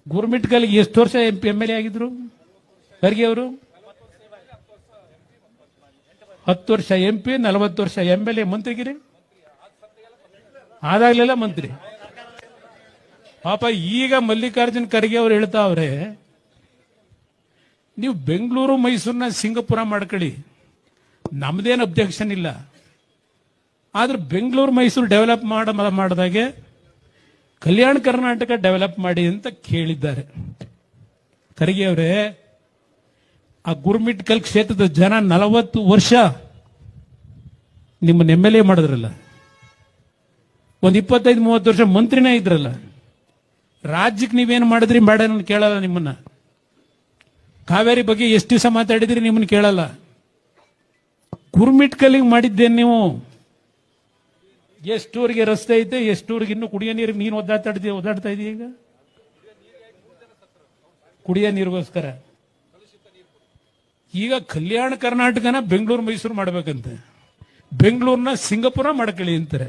ಗುರುಮಿಟ್ಕಲ್ಗೆ ಎಷ್ಟು ವರ್ಷ ಎಂ.ಎಲ್.ಎ ಆಗಿದ್ರು ಖರ್ಗೆ ಅವರು? 10 ವರ್ಷ MP, 40 ವರ್ಷ MLA. ಮಂತ್ರಿಗಿರಿ ಆದಾಗ್ಲೆಲ್ಲ ಮಂತ್ರಿ. ಪಾಪ ಈಗ ಮಲ್ಲಿಕಾರ್ಜುನ್ ಖರ್ಗೆ ಅವರು ಹೇಳ್ತಾವ್ರೆ, ನೀವು ಬೆಂಗಳೂರು ಮೈಸೂರನ್ನ ಸಿಂಗಪುರ ಮಾಡ್ಕೊಳ್ಳಿ, ನಮ್ದೇನು ಅಬ್ಜೆಕ್ಷನ್ ಇಲ್ಲ. ಆದ್ರೆ ಬೆಂಗಳೂರು ಮೈಸೂರು ಡೆವಲಪ್ ಮಾಡಿದಾಗೆ ಕಲ್ಯಾಣ ಕರ್ನಾಟಕ ಡೆವಲಪ್ ಮಾಡಿ ಅಂತ ಕೇಳಿದ್ದಾರೆ. ಖರ್ಗೆ ಅವರೇ, ಆ ಗುರುಮಿಟ್ಕಲ್ ಕ್ಷೇತ್ರದ ಜನ 40 ವರ್ಷ ನಿಮ್ಮನ್ನ MLA ಮಾಡಿದ್ರಲ್ಲ, ಒಂದು 25-30 ವರ್ಷ ಮಂತ್ರಿನೇ ಇದ್ರಲ್ಲ, ರಾಜ್ಯಕ್ಕೆ ನೀವೇನು ಮಾಡಿದ್ರಿ ಬೇಡ ನನ್ನ ಕೇಳಲ್ಲ ನಿಮ್ಮನ್ನ. ಕಾವೇರಿ ಬಗ್ಗೆ ಎಷ್ಟು ದಿವಸ ಮಾತಾಡಿದ್ರಿ ನಿಮ್ಮನ್ನ ಕೇಳಲ್ಲ. ಗುರುಮಿಟ್ಕಲ್ಲಿಗೆ ಮಾಡಿದ್ದೇನೆ ನೀವು. ಎಷ್ಟೂರಿಗೆ ರಸ್ತೆ ಐತೆ, ಎಷ್ಟೂರಿಗೆ ಇನ್ನು ಕುಡಿಯೋ ನೀರಿಗೆ ನೀನು ಒದ್ದಾಡ್ತಾ ಇದೀಯ. ಈಗ ಕುಡಿಯೋ ನೀರಿಗೋಸ್ಕರ ಈಗ ಕಲ್ಯಾಣ ಕರ್ನಾಟಕನ ಬೆಂಗಳೂರು ಮೈಸೂರು ಮಾಡ್ಬೇಕಂತೆ, ಬೆಂಗಳೂರನ್ನ ಸಿಂಗಪುರ ಮಾಡ್ಕೊಳ್ಳಿ ಅಂತಾರೆ.